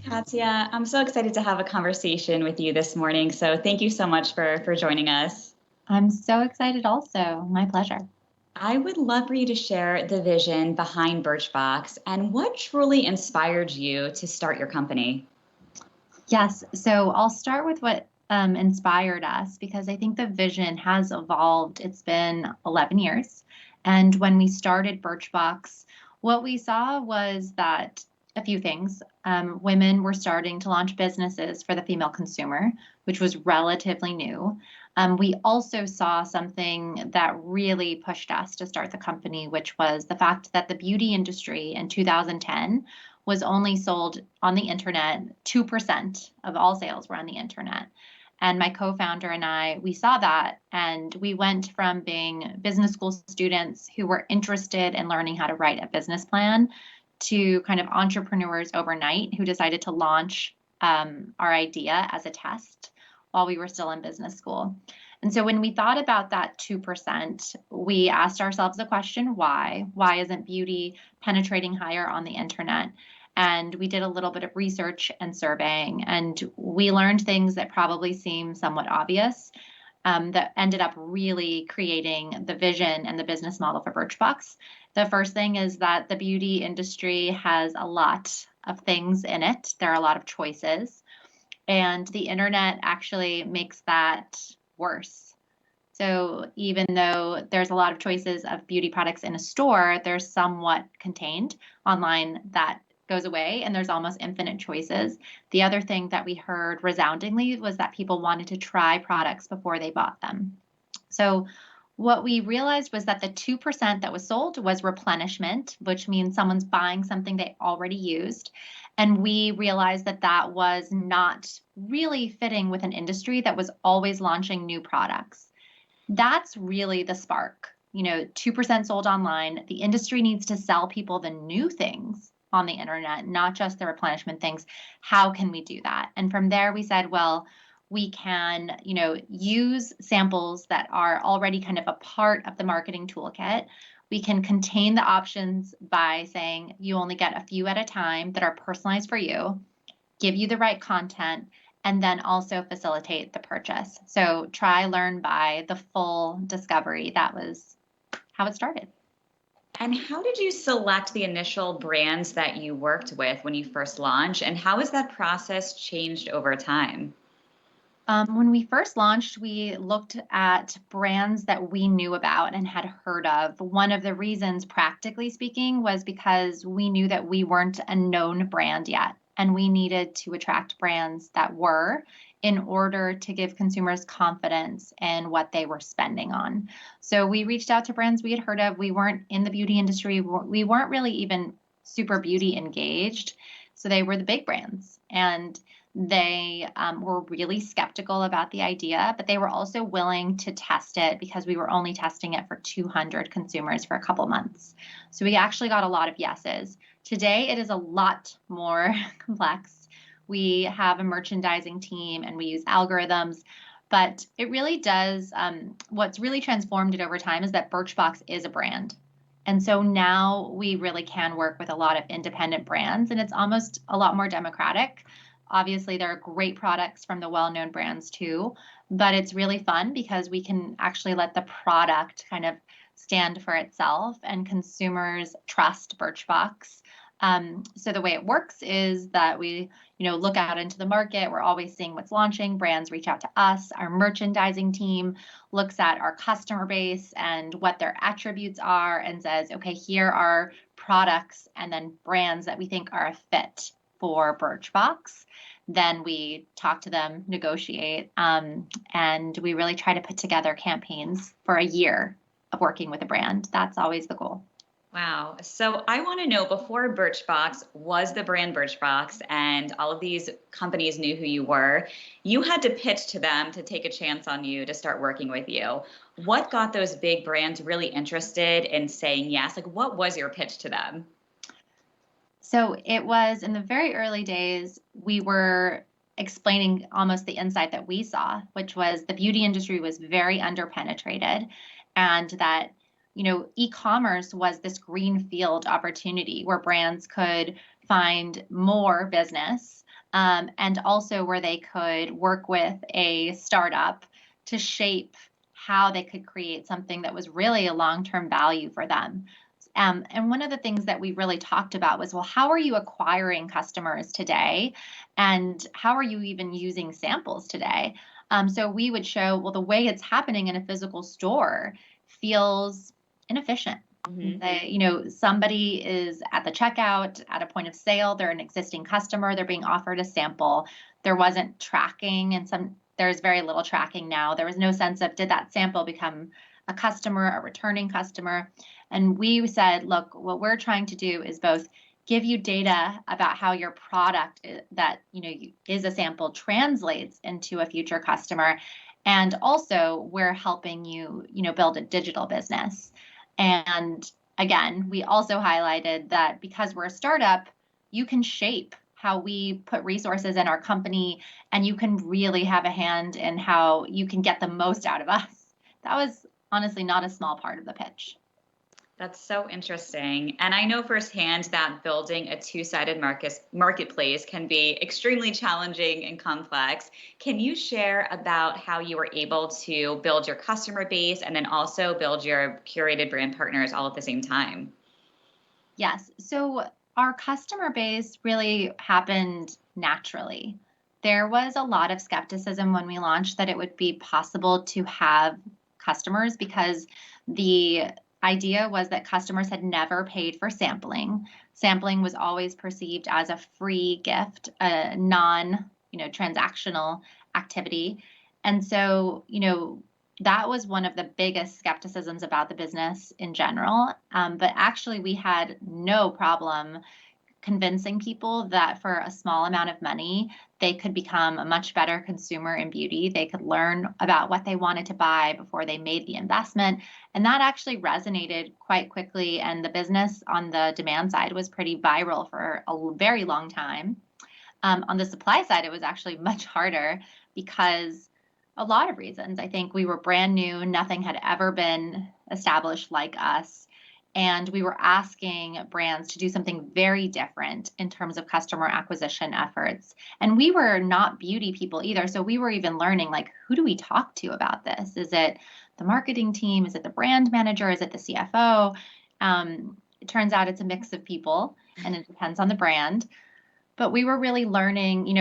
Katya, I'm so excited to have a conversation with you this morning. So thank you so much for joining us. I'm so excited also. My pleasure. I would love for you to share the vision behind Birchbox and what truly inspired you to start your company. Yes, so I'll start with what inspired us because I think the vision has evolved. It's been 11 years. And when we started Birchbox, what we saw was that a few things. Women were starting to launch businesses for the female consumer, which was relatively new. We also saw something that really pushed us to start the company, which was the fact that the beauty industry in 2010 was only sold on the internet. 2% of all sales were on the internet. And my co-founder and I, we saw that, and we went from being business school students who were interested in learning how to write a business plan to kind of entrepreneurs overnight who decided to launch our idea as a test while we were still in business school. And so when we thought about that 2%, we asked ourselves the question, why? Why isn't beauty penetrating higher on the internet? And we did a little bit of research and surveying, and we learned things that probably seem somewhat obvious, that ended up really creating the vision and the business model for Birchbox. The first thing is that the beauty industry has a lot of things in it. There are a lot of choices, and the internet actually makes that worse. So even though there's a lot of choices of beauty products in a store, they're somewhat contained. Online, that goes away and there's almost infinite choices. The other thing that we heard resoundingly was that people wanted to try products before they bought them. So what we realized was that the 2% that was sold was replenishment, which means someone's buying something they already used. And we realized that that was not really fitting with an industry that was always launching new products. That's really the spark. 2% sold online. The industry needs to sell people the new things on the internet, not just the replenishment things. How can we do that? And from there, we said, well, we can, use samples that are already kind of a part of the marketing toolkit. We can contain the options by saying you only get a few at a time that are personalized for you, give you the right content, and then also facilitate the purchase. So try, learn, buy, the full discovery. That was how it started. And how did you select the initial brands that you worked with when you first launched? And how has that process changed over time? When we first launched, we looked at brands that we knew about and had heard of. One of the reasons, practically speaking, was because we knew that we weren't a known brand yet, and we needed to attract brands that were in order to give consumers confidence in what they were spending on. So we reached out to brands we had heard of. We weren't in the beauty industry. We weren't really even super beauty engaged. So they were the big brands. And they were really skeptical about the idea, but they were also willing to test it because we were only testing it for 200 consumers for a couple months. So we actually got a lot of yeses. Today, it is a lot more complex. We have a merchandising team and we use algorithms, but it really does. What's really transformed it over time is that Birchbox is a brand. And so now we really can work with a lot of independent brands, and it's almost a lot more democratic. Obviously, there are great products from the well-known brands too, but it's really fun because we can actually let the product kind of stand for itself and consumers trust Birchbox. So the way it works is that we, look out into the market. We're always seeing what's launching. Brands reach out to us. Our merchandising team looks at our customer base and what their attributes are and says, okay, here are products and then brands that we think are a fit for Birchbox. Then we talk to them, negotiate, and we really try to put together campaigns for a year of working with a brand. That's always the goal. Wow. So I want to know, before Birchbox was the brand Birchbox and all of these companies knew who you were, you had to pitch to them to take a chance on you to start working with you. What got those big brands really interested in saying yes? Like, what was your pitch to them? So it was in the very early days, we were explaining almost the insight that we saw, which was the beauty industry was very underpenetrated, and that e-commerce was this greenfield opportunity where brands could find more business, and also where they could work with a startup to shape how they could create something that was really a long-term value for them. And one of the things that we really talked about was, well, how are you acquiring customers today? And how are you even using samples today? So we would show, well, the way it's happening in a physical store feels inefficient. Somebody is at the checkout, at a point of sale, they're an existing customer, they're being offered a sample. There wasn't tracking, and there's very little tracking now. There was no sense of, did that sample become a customer, a returning customer? And we said, look, what we're trying to do is both give you data about how your product that is a sample translates into a future customer, and also we're helping you build a digital business. And again, we also highlighted that because we're a startup, you can shape how we put resources in our company, and you can really have a hand in how you can get the most out of us. That was honestly not a small part of the pitch. That's so interesting. And I know firsthand that building a two-sided marketplace can be extremely challenging and complex. Can you share about how you were able to build your customer base and then also build your curated brand partners all at the same time? Yes. So our customer base really happened naturally. There was a lot of skepticism when we launched that it would be possible to have customers, because the idea was that customers had never paid for sampling. Sampling was always perceived as a free gift, a non-transactional activity. And so, that was one of the biggest skepticisms about the business in general. But actually, we had no problem convincing people that for a small amount of money, they could become a much better consumer in beauty. They could learn about what they wanted to buy before they made the investment. And that actually resonated quite quickly. And the business on the demand side was pretty viral for a very long time. On the supply side, it was actually much harder because a lot of reasons. I think we were brand new. Nothing had ever been established like us. And we were asking brands to do something very different in terms of customer acquisition efforts. And we were not beauty people either. So we were even learning, like, who do we talk to about this? Is it the marketing team? Is it the brand manager? Is it the CFO? It turns out it's a mix of people, and it depends on the brand. But we were really learning,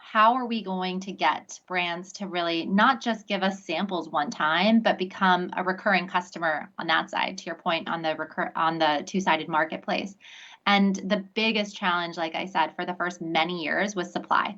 how are we going to get brands to really not just give us samples one time, but become a recurring customer on that side, to your point on the two-sided marketplace. And the biggest challenge, like I said, for the first many years was supply.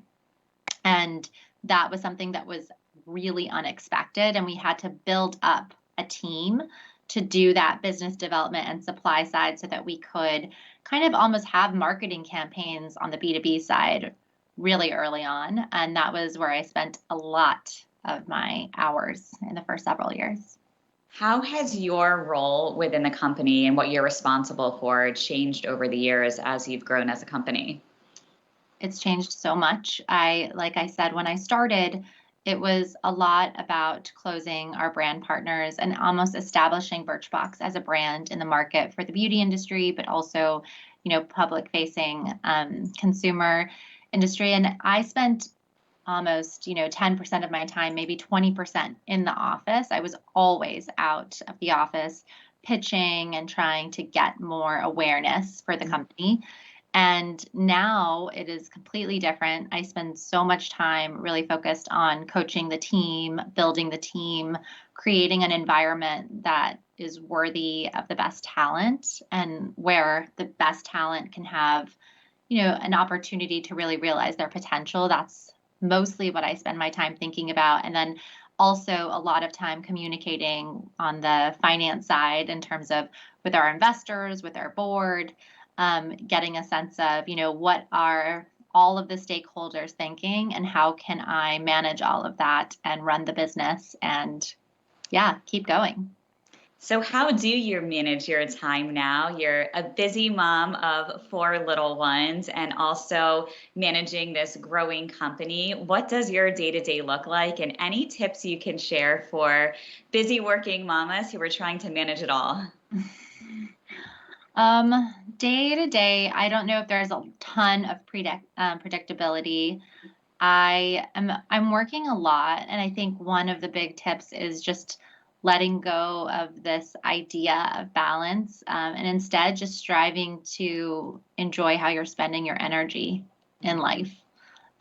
And that was something that was really unexpected. And we had to build up a team to do that business development and supply side so that we could kind of almost have marketing campaigns on the B2B side really early on. And that was where I spent a lot of my hours in the first several years. How has your role within the company and what you're responsible for changed over the years as you've grown as a company? It's changed so much. Like I said, when I started, it was a lot about closing our brand partners and almost establishing Birchbox as a brand in the market for the beauty industry, but also, public facing consumer industry. And I spent almost, 10% of my time, maybe 20% in the office. I was always out of the office pitching and trying to get more awareness for the company. And now it is completely different. I spend so much time really focused on coaching the team, building the team, creating an environment that is worthy of the best talent, and where the best talent can have, an opportunity to really realize their potential. That's mostly what I spend my time thinking about. And then also a lot of time communicating on the finance side in terms of with our investors, with our board, getting a sense of, what are all of the stakeholders thinking and how can I manage all of that and run the business and, keep going. So how do you manage your time now? You're a busy mom of 4 little ones and also managing this growing company. What does your day-to-day look like? And any tips you can share for busy working mamas who are trying to manage it all? Day to day, I don't know if there's a ton of predictability. I'm working a lot, and I think one of the big tips is just letting go of this idea of balance, and instead just striving to enjoy how you're spending your energy in life.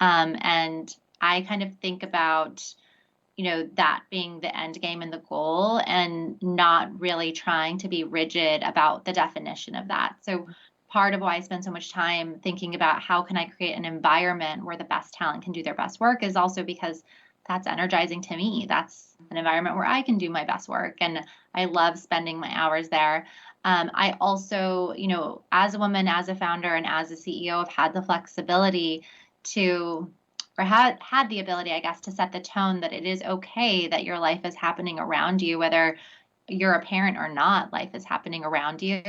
And I kind of think about, that being the end game and the goal, and not really trying to be rigid about the definition of that. So part of why I spend so much time thinking about how can I create an environment where the best talent can do their best work is also because that's energizing to me. That's an environment where I can do my best work, and I love spending my hours there. I also, as a woman, as a founder, and as a CEO, have had the flexibility to, or had the ability, I guess, to set the tone that it is okay that your life is happening around you, whether you're a parent or not, life is happening around you.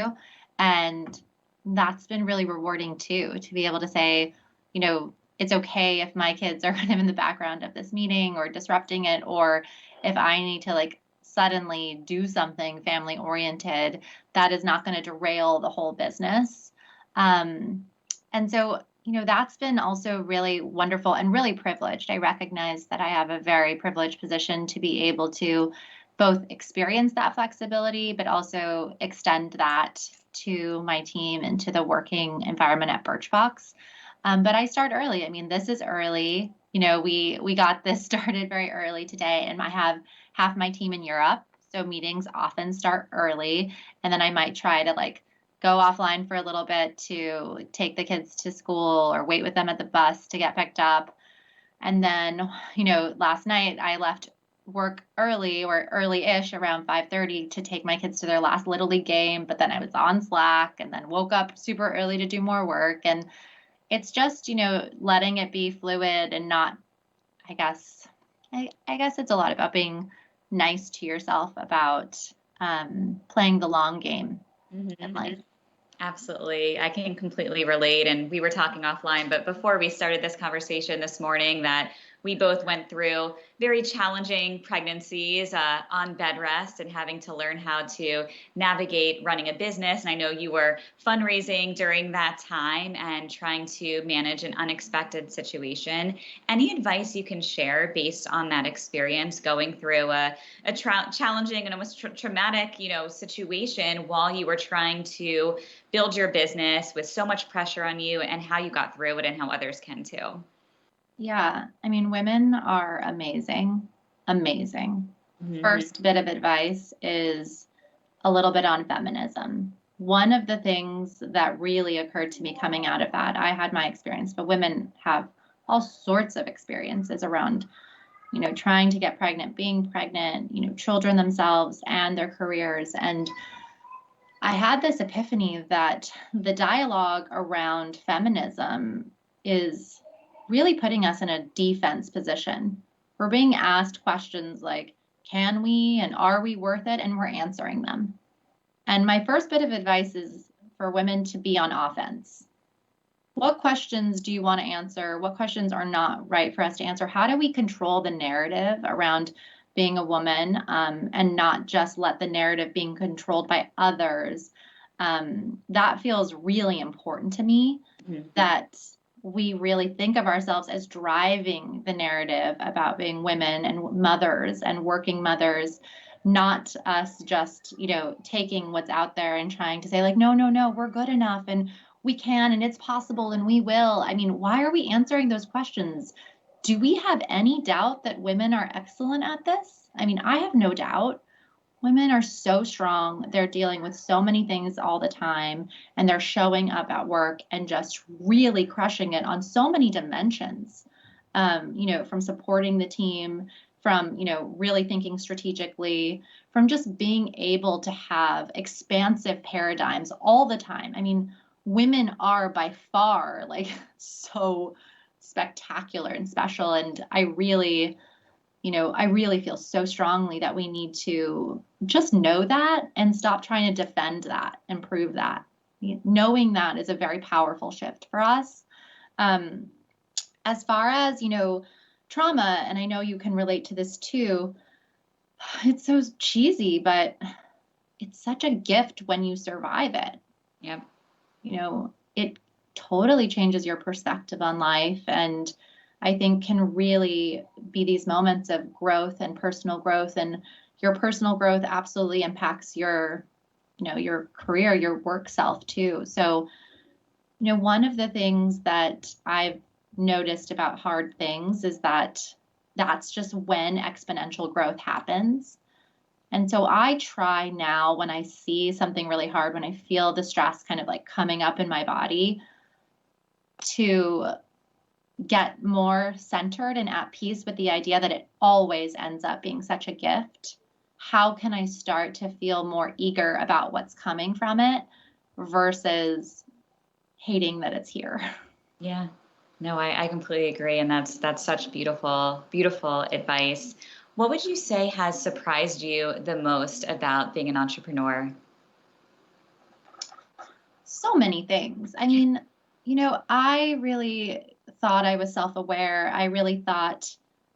And that's been really rewarding too, to be able to say, it's okay if my kids are kind of in the background of this meeting or disrupting it, or if I need to like suddenly do something family oriented, that is not going to derail the whole business. And so, that's been also really wonderful and really privileged. I recognize that I have a very privileged position to be able to both experience that flexibility, but also extend that to my team and to the working environment at Birchbox. But I start early. I mean, this is early. We got this started very early today, and I have half my team in Europe, so meetings often start early, and then I might try to like go offline for a little bit to take the kids to school or wait with them at the bus to get picked up. And then, last night I left work early or early-ish around 5:30 to take my kids to their last Little League game, but then I was on Slack and then woke up super early to do more work. And it's just, letting it be fluid and not, I guess, I guess it's a lot about being nice to yourself about playing the long game in life. Absolutely. I can completely relate. And we were talking offline, but before we started this conversation this morning, that we both went through very challenging pregnancies on bed rest and having to learn how to navigate running a business. And I know you were fundraising during that time and trying to manage an unexpected situation. Any advice you can share based on that experience going through a challenging and almost traumatic, situation while you were trying to build your business with so much pressure on you, and how you got through it and how others can too? Yeah. I mean, women are amazing, amazing. Mhm. First bit of advice is a little bit on feminism. One of the things that really occurred to me coming out of that, I had my experience, but women have all sorts of experiences around, trying to get pregnant, being pregnant, children themselves and their careers. And I had this epiphany that the dialogue around feminism is really putting us in a defense position. We're being asked questions like, can we and are we worth it? And we're answering them. And my first bit of advice is for women to be on offense. What questions do you want to answer? What questions are not right for us to answer? How do we control the narrative around being a woman, and not just let the narrative being controlled by others? That feels really important to me, that we really think of ourselves as driving the narrative about being women and mothers and working mothers, not us just, taking what's out there and trying to say like, no, no, no, we're good enough and we can and it's possible and we will. I mean, why are we answering those questions? Do we have any doubt that women are excellent at this? I mean, I have no doubt. Women are so strong. They're dealing with so many things all the time, and they're showing up at work and just really crushing it on so many dimensions. From supporting the team, from, really thinking strategically, from just being able to have expansive paradigms all the time. I mean, women are by far like so spectacular and special. And I really feel so strongly that we need to just know that and stop trying to defend that and prove that. Knowing that is a very powerful shift for us. As far as, trauma, and I know you can relate to this too, it's so cheesy, but it's such a gift when you survive it. Yep. It totally changes your perspective on life. And I think can really be these moments of growth and personal growth. And your personal growth absolutely impacts your career, your work self too. So, one of the things that I've noticed about hard things is that that's just when exponential growth happens. And so I try now when I see something really hard, when I feel the stress kind of like coming up in my body, to get more centered and at peace with the idea that it always ends up being such a gift. How can I start to feel more eager about what's coming from it versus hating that it's here? Yeah. No, I completely agree. And that's such beautiful, beautiful advice. What would you say has surprised you the most about being an entrepreneur? So many things. I mean, I really thought I was self aware. I really thought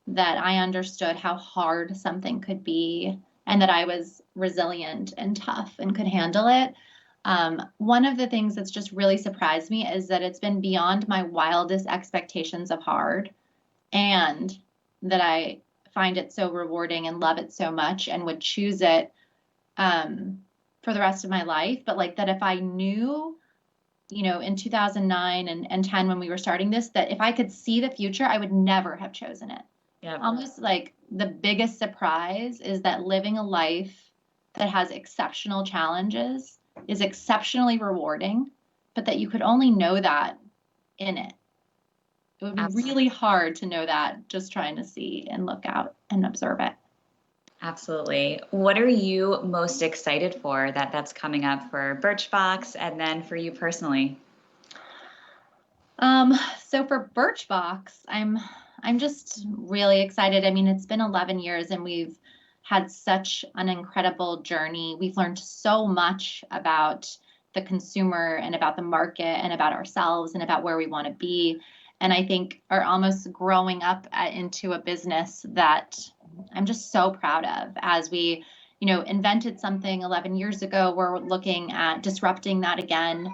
that I understood how hard something could be and that I was resilient and tough and could handle it. One of the things that's just really surprised me is that it's been beyond my wildest expectations of hard, and that I find it so rewarding and love it so much and would choose it for the rest of my life. But like that, if I knew, in 2009 and 10 when we were starting this, that if I could see the future, I would never have chosen it. Yep. Almost like the biggest surprise is that living a life that has exceptional challenges is exceptionally rewarding, but that you could only know that in it. It would be Absolutely. really hard to know that just trying to see and look out and observe it. Absolutely. What are you most excited for that's coming up for Birchbox and then for you personally? Um, so for Birchbox, I'm just really excited. I mean, it's been 11 years and we've had such an incredible journey. We've learned so much about the consumer and about the market and about ourselves and about where we want to be. And I think are almost growing up into a business that I'm just so proud of as we, invented something 11 years ago. We're looking at disrupting that again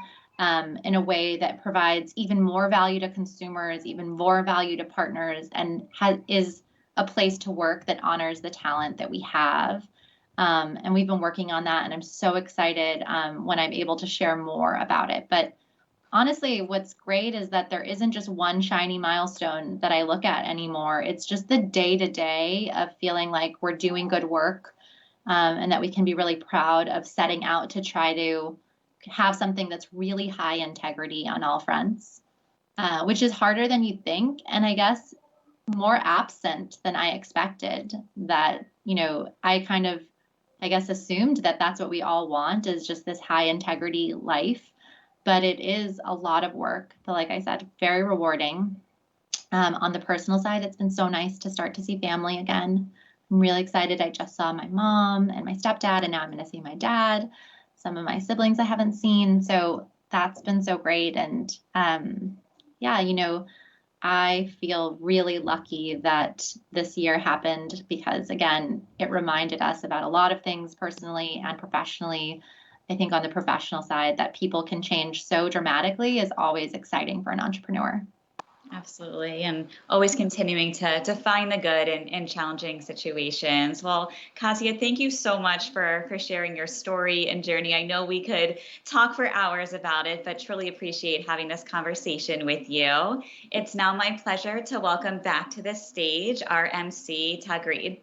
in a way that provides even more value to consumers, even more value to partners, and is a place to work that honors the talent that we have. And we've been working on that, and I'm so excited when I'm able to share more about it. But honestly, what's great is that there isn't just one shiny milestone that I look at anymore. It's just the day to day of feeling like we're doing good work, and that we can be really proud of setting out to try to have something that's really high integrity on all fronts, which is harder than you think. And I guess more absent than I expected. That, I kind of, I guess, assumed that that's what we all want is just this high integrity life. But it is a lot of work. But like I said, very rewarding. On the personal side, it's been so nice to start to see family again. I'm really excited. I just saw my mom and my stepdad, and now I'm going to see my dad, some of my siblings I haven't seen. So that's been so great. And yeah, I feel really lucky that this year happened because, again, it reminded us about a lot of things personally and professionally. I think on the professional side, that people can change so dramatically is always exciting for an entrepreneur. Absolutely. And always continuing to find the good in challenging situations. Well, Kasia, thank you so much for sharing your story and journey. I know we could talk for hours about it, but truly appreciate having this conversation with you. It's now my pleasure to welcome back to the stage our MC, Tagreed.